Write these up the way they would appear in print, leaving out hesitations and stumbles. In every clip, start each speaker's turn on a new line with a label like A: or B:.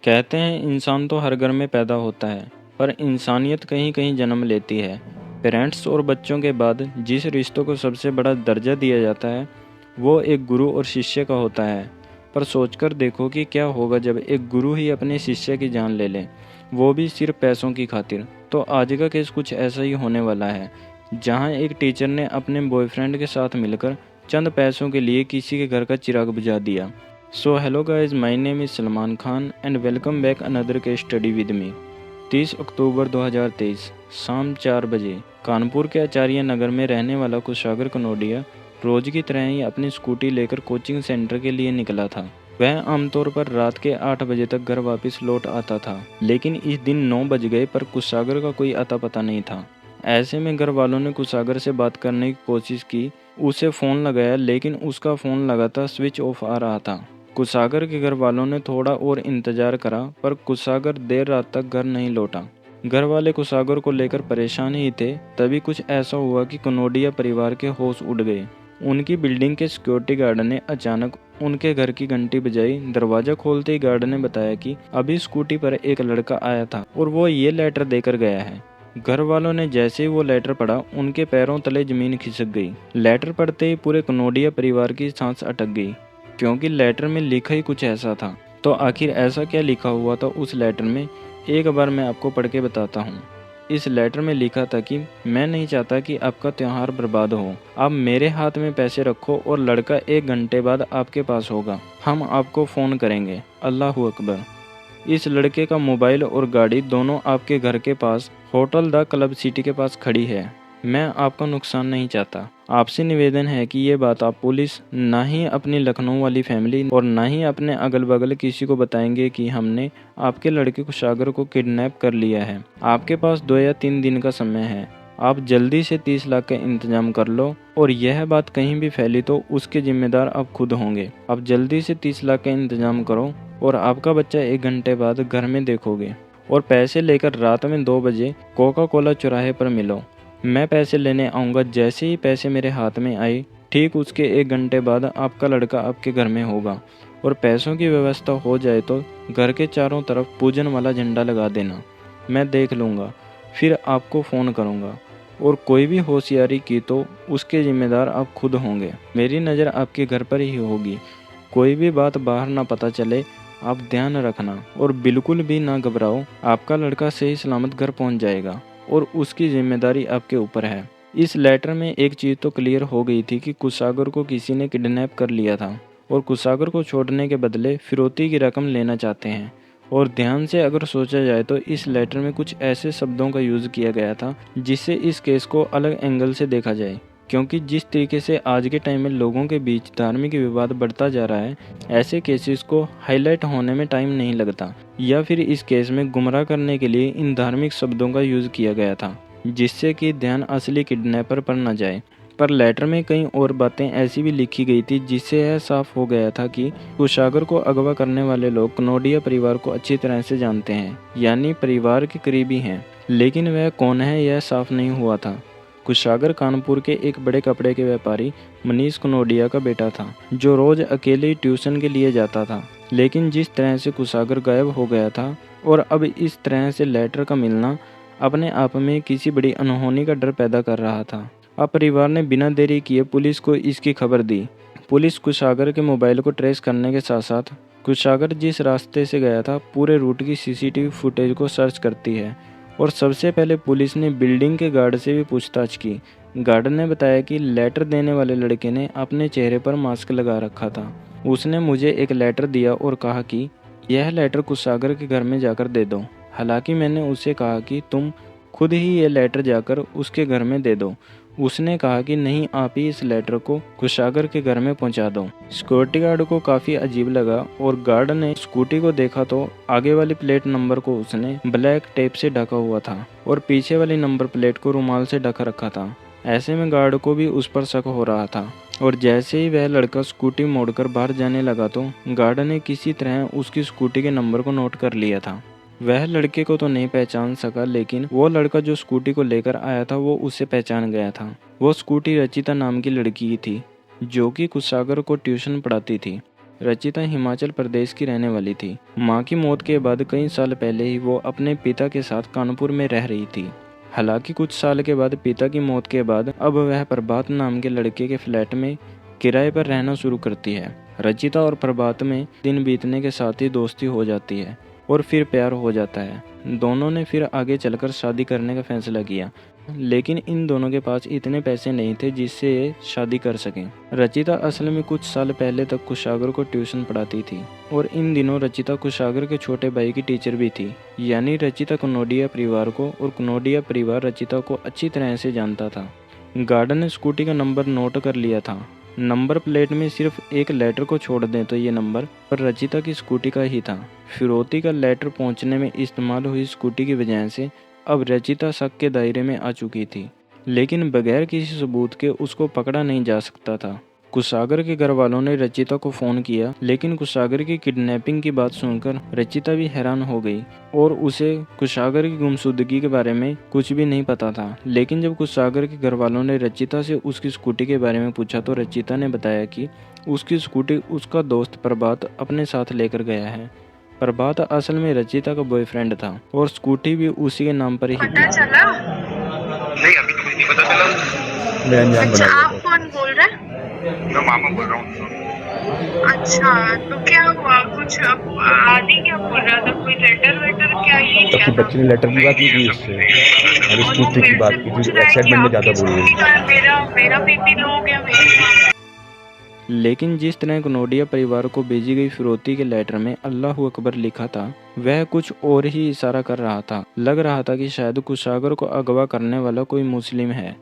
A: कहते हैं इंसान तो हर घर में पैदा होता है, पर इंसानियत कहीं कहीं जन्म लेती है। पेरेंट्स और बच्चों के बाद जिस रिश्तों को सबसे बड़ा दर्जा दिया जाता है वो एक गुरु और शिष्य का होता है। पर सोचकर देखो कि क्या होगा जब एक गुरु ही अपने शिष्य की जान ले ले, वो भी सिर्फ पैसों की खातिर। तो आज का केस कुछ ऐसा ही होने वाला है, जहां एक टीचर ने अपने बॉयफ्रेंड के साथ मिलकर चंद पैसों के लिए किसी के घर का चिराग बुझा दिया। So hello guys, my name is Salman Khan and welcome back another case study with me। 30 अक्टूबर 2023 शाम 4 बजे कानपुर के आचार्य नगर में रहने वाला कुशागर कनोडिया रोज की तरह ही अपनी स्कूटी लेकर कोचिंग सेंटर के लिए निकला था। वह आमतौर पर रात के 8 बजे तक घर वापस लौट आता था, लेकिन इस दिन 9 बज गए पर कुशागर का कोई अता पता नहीं था। ऐसे में घर वालों ने कुशागर से बात करने की कोशिश की, उसे फ़ोन लगाया लेकिन उसका फ़ोन लगातार स्विच ऑफ आ रहा था। कुशागर के घर वालों ने थोड़ा और इंतजार करा पर कुशागर देर रात तक घर नहीं लौटा। घर वाले कुशागर को लेकर परेशान ही थे, तभी कुछ ऐसा हुआ कि कनोडिया परिवार के होश उड़ गए। उनकी बिल्डिंग के सिक्योरिटी गार्ड ने अचानक उनके घर की घंटी बजाई। दरवाजा खोलते ही गार्ड ने बताया कि अभी स्कूटी पर एक लड़का आया था और वो ये लेटर देकर गया है। घर वालों ने जैसे ही वो लेटर पढ़ा, उनके पैरों तले जमीन खिसक गई। लेटर पढ़ते ही पूरे कनोडिया परिवार की सांस अटक गई, क्योंकि लेटर में लिखा ही कुछ ऐसा था। तो आखिर ऐसा क्या लिखा हुआ था उस लेटर में, एक बार मैं आपको पढ़ के बताता हूँ। इस लेटर में लिखा था कि मैं नहीं चाहता कि आपका त्यौहार बर्बाद हो। आप मेरे हाथ में पैसे रखो और लड़का 1 घंटे बाद आपके पास होगा। हम आपको फ़ोन करेंगे। अल्लाहू अकबर। इस लड़के का मोबाइल और गाड़ी दोनों आपके घर के पास होटल द क्लब सिटी के पास खड़ी है। मैं आपका नुकसान नहीं चाहता। आपसे निवेदन है कि ये बात आप पुलिस, ना ही अपनी लखनऊ वाली फैमिली और ना ही अपने अगल बगल किसी को बताएंगे कि हमने आपके लड़के कुशागर को किडनैप कर लिया है। आपके पास 2 या 3 दिन का समय है। आप जल्दी से 30 लाख का इंतजाम कर लो और यह बात कहीं भी फैली तो उसके जिम्मेदार आप खुद होंगे। आप जल्दी से 30 लाख का इंतजाम करो और आपका बच्चा 1 घंटे बाद घर में देखोगे। और पैसे लेकर रात में 2 बजे कोका कोला चौराहे पर मिलो। मैं पैसे लेने आऊँगा। जैसे ही पैसे मेरे हाथ में आए, ठीक उसके 1 घंटे बाद आपका लड़का आपके घर में होगा। और पैसों की व्यवस्था हो जाए तो घर के चारों तरफ पूजन वाला झंडा लगा देना। मैं देख लूँगा, फिर आपको फ़ोन करूँगा। और कोई भी होशियारी की तो उसके जिम्मेदार आप खुद होंगे। मेरी नज़र आपके घर पर ही होगी। कोई भी बात बाहर ना पता चले, आप ध्यान रखना और बिल्कुल भी ना घबराओ। आपका लड़का सही सलामत घर पहुंच जाएगा और उसकी जिम्मेदारी आपके ऊपर है। इस लेटर में एक चीज़ तो क्लियर हो गई थी कि कुशागर को किसी ने किडनैप कर लिया था और कुशागर को छोड़ने के बदले फिरौती की रकम लेना चाहते हैं। और ध्यान से अगर सोचा जाए तो इस लेटर में कुछ ऐसे शब्दों का यूज़ किया गया था जिससे इस केस को अलग एंगल से देखा जाए। क्योंकि जिस तरीके से आज के टाइम में लोगों के बीच धार्मिक विवाद बढ़ता जा रहा है, ऐसे केसेस को हाईलाइट होने में टाइम नहीं लगता। या फिर इस केस में गुमराह करने के लिए इन धार्मिक शब्दों का यूज़ किया गया था, जिससे कि ध्यान असली किडनैपर पर न जाए। पर लेटर में कई और बातें ऐसी भी लिखी गई थी जिससे यह साफ हो गया था कि कुशागर को अगवा करने वाले लोग कनोडिया परिवार को अच्छी तरह से जानते हैं, यानी परिवार के करीबी हैं। लेकिन वह कौन है यह साफ नहीं हुआ था। कुशागर कानपुर के एक बड़े कपड़े के व्यापारी मनीष कनोडिया का बेटा था, जो रोज अकेले ही ट्यूशन के लिए जाता था। लेकिन जिस तरह से कुशागर गायब हो गया था और अब इस तरह से लेटर का मिलना अपने आप में किसी बड़ी अनहोनी का डर पैदा कर रहा था। अब परिवार ने बिना देरी किए पुलिस को इसकी खबर दी। पुलिस कुशागर के मोबाइल को ट्रेस करने के साथ साथ कुशागर जिस रास्ते से गया था पूरे रूट की सीसीटीवी फुटेज को सर्च करती है। और सबसे पहले पुलिस ने बिल्डिंग के गार्ड से भी पूछताछ की। गार्ड ने बताया कि लेटर देने वाले लड़के ने अपने चेहरे पर मास्क लगा रखा था। उसने मुझे एक लेटर दिया और कहा कि यह लेटर कुशागर के घर में जाकर दे दो। हालांकि मैंने उससे कहा कि तुम खुद ही ये लेटर जाकर उसके घर में दे दो। उसने कहा कि नहीं, आप ही इस लेटर को कुशागर के घर में पहुंचा दो। सिक्योरिटी गार्ड को काफ़ी अजीब लगा और गार्ड ने स्कूटी को देखा तो आगे वाली प्लेट नंबर को उसने ब्लैक टेप से ढका हुआ था और पीछे वाली नंबर प्लेट को रुमाल से ढक रखा था। ऐसे में गार्ड को भी उस पर शक हो रहा था। और जैसे ही वह लड़का स्कूटी मोड़कर बाहर जाने लगा तो गार्ड ने किसी तरह उसकी स्कूटी के नंबर को नोट कर लिया था। वह लड़के को तो नहीं पहचान सका, लेकिन वो लड़का जो स्कूटी को लेकर आया था वो उसे पहचान गया था। वो स्कूटी रचिता नाम की लड़की की थी, जो कि कुशागर को ट्यूशन पढ़ाती थी। रचिता हिमाचल प्रदेश की रहने वाली थी। मां की मौत के बाद कई साल पहले ही वो अपने पिता के साथ कानपुर में रह रही थी। हालांकि कुछ साल के बाद पिता की मौत के बाद अब वह प्रभात नाम के लड़के के फ्लैट में किराए पर रहना शुरू करती है। रचिता और प्रभात में दिन बीतने के साथ ही दोस्ती हो जाती है और फिर प्यार हो जाता है। दोनों ने फिर आगे चलकर शादी करने का फैसला किया, लेकिन इन दोनों के पास इतने पैसे नहीं थे जिससे ये शादी कर सकें। रचिता असल में कुछ साल पहले तक कुशागर को ट्यूशन पढ़ाती थी और इन दिनों रचिता कुशागर के छोटे भाई की टीचर भी थी। यानी रचिता कनोडिया परिवार को और कनोडिया परिवार रचिता को अच्छी तरह से जानता था। गार्डन ने स्कूटी का नंबर नोट कर लिया था। नंबर प्लेट में सिर्फ एक लेटर को छोड़ दें तो ये नंबर पर रचिता की स्कूटी का ही था। फिरौती का लेटर पहुंचने में इस्तेमाल हुई स्कूटी की वजह से अब रचिता शक के दायरे में आ चुकी थी, लेकिन बगैर किसी सबूत के उसको पकड़ा नहीं जा सकता था। कुशागर के घर वालों ने रचिता को फ़ोन किया, लेकिन कुशागर की किडनैपिंग की बात सुनकर रचिता भी हैरान हो गई और उसे कुशागर की गुमशुदगी के बारे में कुछ भी नहीं पता था। लेकिन जब कुशागर के घर वालों ने रचिता से उसकी स्कूटी के बारे में पूछा तो रचिता ने बताया कि उसकी स्कूटी उसका दोस्त प्रभात अपने साथ लेकर गया है। प्रभात असल में रचिता का बॉयफ्रेंड था और स्कूटी भी उसी के नाम पर ही
B: पता
A: थी।
B: चला?
C: नहीं, अभी तो कुछ नहीं पता चला।
D: मैं अनजान
B: अच्छा,
D: बना
B: आप
D: हुआ
B: कौन बोल रहे हैं?
C: मैं मामा बोल रहा हूँ।
B: अच्छा, तो क्या हुआ? कुछ आदि क्या बोल रहा था? कोई लेटर वेटर क्या ये
D: था।
B: क्या
D: अपनी
B: था?
D: बच्ची ने लेटर की बात की थी उससे और
B: और वो
D: स्कूटी की
B: मेरे
D: बात
B: से
D: की
B: पूछ
D: थी।
B: रहा है कि
D: एक्साइटमेंट में ज़्यादा
B: आपकी
D: बोल रही
B: स्कूटी
D: थी।
B: का है, मेरा बीपी लो हो गया मेरे साथ।
A: लेकिन जिस तरह कनोडिया परिवार को भेजी गई फिरौती के लेटर में अल्लाहू अकबर लिखा था, वह कुछ और ही इशारा कर रहा था। लग रहा था कि शायद कुशागर को अगवा करने वाला कोई मुस्लिम है।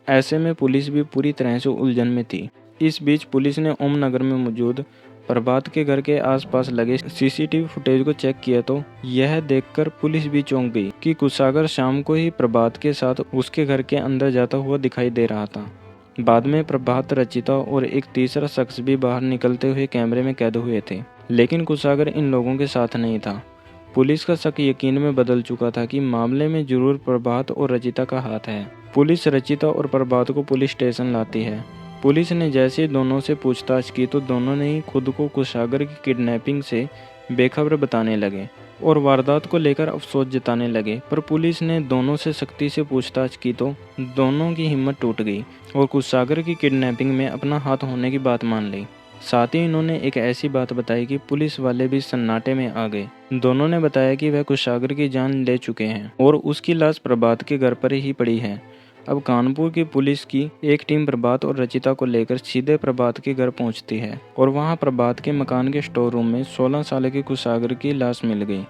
A: ऐसे में पुलिस भी पूरी तरह से उलझन में थी। इस बीच पुलिस ने ओम नगर में मौजूद प्रभात के घर के आसपास लगे सीसीटीवी फुटेज को चेक किया तो यह देखकर पुलिस भी चौंक गई कि कुशागर शाम को ही प्रभात के साथ उसके घर के अंदर जाता हुआ दिखाई दे रहा था। बाद में प्रभात, रचिता और एक तीसरा शख्स भी बाहर निकलते हुए कैमरे में कैद हुए थे, लेकिन कुशागर इन लोगों के साथ नहीं था। पुलिस का शक यकीन में बदल चुका था कि मामले में जरूर प्रभात और रचिता का हाथ है। पुलिस रचिता और प्रभात को पुलिस स्टेशन लाती है। पुलिस ने जैसे ही दोनों से पूछताछ की तो दोनों ने ही खुद को कुशागर की किडनैपिंग से बेखबर बताने लगे और वारदात को लेकर अफसोस जताने लगे। पर पुलिस ने दोनों से सख्ती से पूछताछ की तो दोनों की हिम्मत टूट गई और कुशागर की किडनैपिंग में अपना हाथ होने की बात मान ली। साथ ही इन्होंने एक ऐसी बात बताई कि पुलिस वाले भी सन्नाटे में आ गए। दोनों ने बताया कि वह कुशागर की जान ले चुके हैं और उसकी लाश प्रभात के घर पर ही पड़ी है। अब कानपुर की पुलिस की एक टीम प्रभात और रचिता को लेकर सीधे प्रभात के घर पहुंचती है और वहां प्रभात के मकान के स्टोर रूम में 16 साल के कुशागर की लाश मिल गई।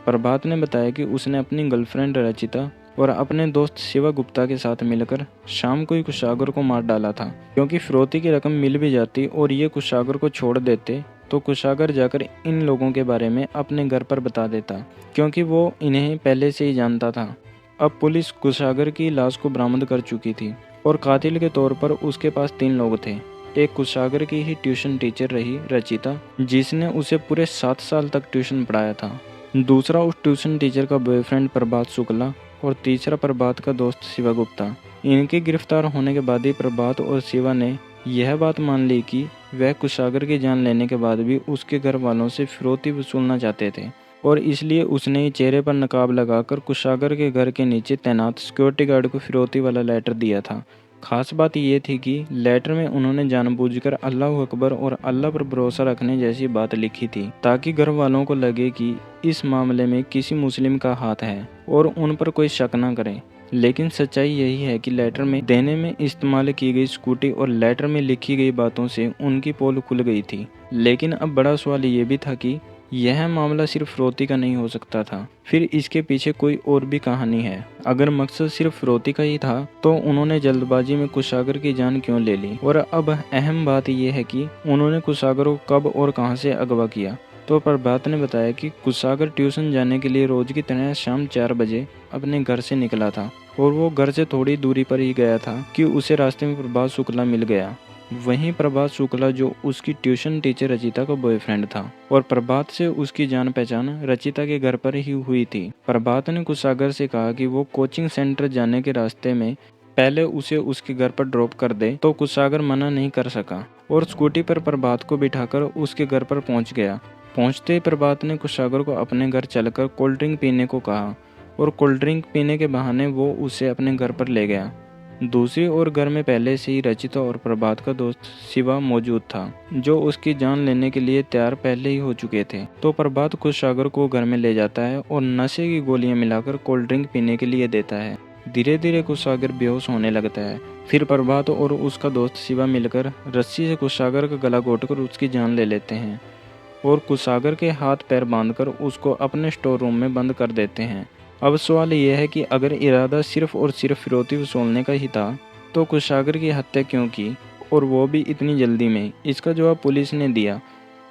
A: प्रभात ने बताया कि उसने अपनी गर्लफ्रेंड रचिता और अपने दोस्त शिवा गुप्ता के साथ मिलकर शाम को ही कुशागर को मार डाला था, क्योंकि फिरौती की रकम मिल भी जाती और ये कुशागर को छोड़ देते तो कुशागर जाकर इन लोगों के बारे में अपने घर पर बता देता, क्योंकि वो इन्हें पहले से ही जानता था। अब पुलिस कुशागर की लाश को बरामद कर चुकी थी और कातिल के तौर पर उसके पास 3 लोग थे। एक कुशागर की ही ट्यूशन टीचर रही रचिता, जिसने उसे पूरे 7 साल तक ट्यूशन पढ़ाया था। दूसरा उस ट्यूशन टीचर का बॉयफ्रेंड प्रभात शुक्ला और तीसरा प्रभात का दोस्त शिवा गुप्ता। इनके गिरफ्तार होने के बाद ही प्रभात और शिवा ने यह बात मान ली कि वह कुशागर की जान लेने के बाद भी उसके घर वालों से फिरौती वसूलना चाहते थे और इसलिए उसने चेहरे पर नकाब लगाकर कुशागर के घर के नीचे तैनात सिक्योरिटी गार्ड को फिरौती वाला लेटर दिया था। खास बात यह थी कि लेटर में उन्होंने जानबूझकर अल्लाह अकबर और अल्लाह पर भरोसा रखने जैसी बात लिखी थी, ताकि घर वालों को लगे कि इस मामले में किसी मुस्लिम का हाथ है और उन पर कोई शक न करे। लेकिन सच्चाई यही है कि लेटर में देने में इस्तेमाल की गई स्कूटी और लेटर में लिखी गई बातों से उनकी पोल खुल गई थी। लेकिन अब बड़ा सवाल ये भी था कि यह मामला सिर्फ फिरौती का नहीं हो सकता था, फिर इसके पीछे कोई और भी कहानी है। अगर मकसद सिर्फ फिरौती का ही था तो उन्होंने जल्दबाजी में कुशागर की जान क्यों ले ली। और अब अहम बात यह है कि उन्होंने कुशागर को कब और कहां से अगवा किया। तो प्रभात ने बताया कि कुशागर ट्यूशन जाने के लिए रोज की तरह शाम 4 बजे अपने घर से निकला था और वो घर से थोड़ी दूरी पर ही गया था कि उसे रास्ते में प्रभात शुक्ला मिल गया। वहीं प्रभात शुक्ला जो उसकी ट्यूशन टीचर रचिता का बॉयफ्रेंड था और प्रभात से उसकी जान पहचान रचिता के घर पर ही हुई थी। प्रभात ने कुशागर से कहा कि वो कोचिंग सेंटर जाने के रास्ते में पहले उसे उसके घर पर ड्रॉप कर दे, तो कुशागर मना नहीं कर सका। और स्कूटी पर प्रभात को बिठाकर उसके घर पर पहुंच गया। पहुंचते ही प्रभात ने कुशागर को अपने घर चलकर कोल्ड ड्रिंक पीने को कहा और कोल्ड ड्रिंक पीने के बहाने वो उसे अपने घर पर ले गया। दूसरी ओर घर में पहले से ही रचिता और प्रभात का दोस्त शिवा मौजूद था, जो उसकी जान लेने के लिए तैयार पहले ही हो चुके थे। तो प्रभात कुशागर को घर में ले जाता है और नशे की गोलियां मिलाकर कोल्ड ड्रिंक पीने के लिए देता है। धीरे धीरे कुशागर बेहोश होने लगता है। फिर प्रभात और उसका दोस्त शिवा मिलकर रस्सी से कुशागर का गला घोटकर उसकी जान ले लेते हैं और कुशागर के हाथ पैर बांधकर उसको अपने स्टोर रूम में बंद कर देते हैं। अब सवाल यह है कि अगर इरादा सिर्फ और सिर्फ फिरौती वसूलने का ही था तो कुशागर की हत्या क्यों की, और वो भी इतनी जल्दी में? इसका जवाब पुलिस ने दिया।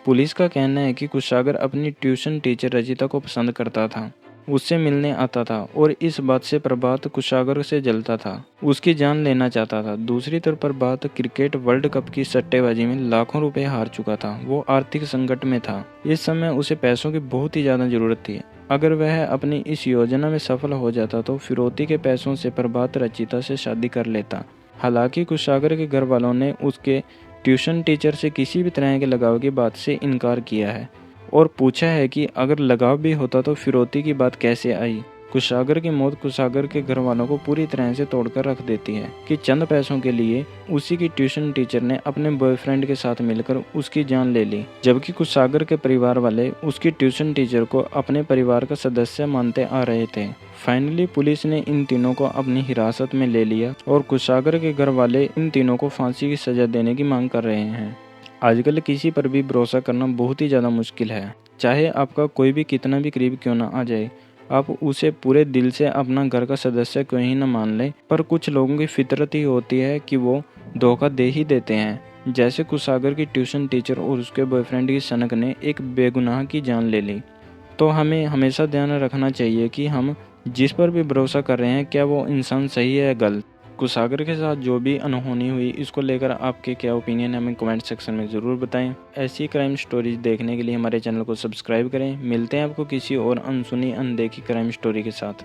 A: पुलिस का कहना है कि कुशागर अपनी ट्यूशन टीचर रचिता को पसंद करता था, उससे मिलने आता था और इस बात से प्रभात कुशागर से जलता था, उसकी जान लेना चाहता था। दूसरी तरफ प्रभात क्रिकेट वर्ल्ड कप की सट्टेबाजी में लाखों रुपए हार चुका था। वो आर्थिक संकट में था। इस समय उसे पैसों की बहुत ही ज्यादा जरूरत थी। अगर वह अपनी इस योजना में सफल हो जाता तो फिरौती के पैसों से प्रभात रचिता से शादी कर लेता। हालांकि कुशागर के घर वालों ने उसके ट्यूशन टीचर से किसी भी तरह के लगाव की बात से इनकार किया है और पूछा है कि अगर लगाव भी होता तो फिरौती की बात कैसे आई। कुशागर की मौत कुशागर के घर वालों को पूरी तरह से तोड़कर रख देती है कि चंद पैसों के लिए उसी की ट्यूशन टीचर ने अपने बॉयफ्रेंड के साथ मिलकर उसकी जान ले ली, जबकि कुशागर के परिवार वाले उसकी ट्यूशन टीचर को अपने परिवार का सदस्य मानते आ रहे थे। फाइनली पुलिस ने इन तीनों को अपनी हिरासत में ले लिया और कुशागर के घर वाले इन तीनों को फांसी की सजा देने की मांग कर रहे हैं। आजकल किसी पर भी भरोसा करना बहुत ही ज़्यादा मुश्किल है। चाहे आपका कोई भी कितना भी करीब क्यों ना आ जाए, आप उसे पूरे दिल से अपना घर का सदस्य क्यों ही न मान लें, पर कुछ लोगों की फितरत ही होती है कि वो धोखा दे ही देते हैं। जैसे कुशागर की ट्यूशन टीचर और उसके बॉयफ्रेंड की सनक ने एक बेगुनाह की जान ले ली। तो हमें हमेशा ध्यान रखना चाहिए कि हम जिस पर भी भरोसा कर रहे हैं क्या वो इंसान सही है या गलत। कुशागर के साथ जो भी अनहोनी हुई, इसको लेकर आपके क्या ओपिनियन है हमें कमेंट सेक्शन में ज़रूर बताएं। ऐसी क्राइम स्टोरीज देखने के लिए हमारे चैनल को सब्सक्राइब करें। मिलते हैं आपको किसी और अनसुनी अनदेखी क्राइम स्टोरी के साथ।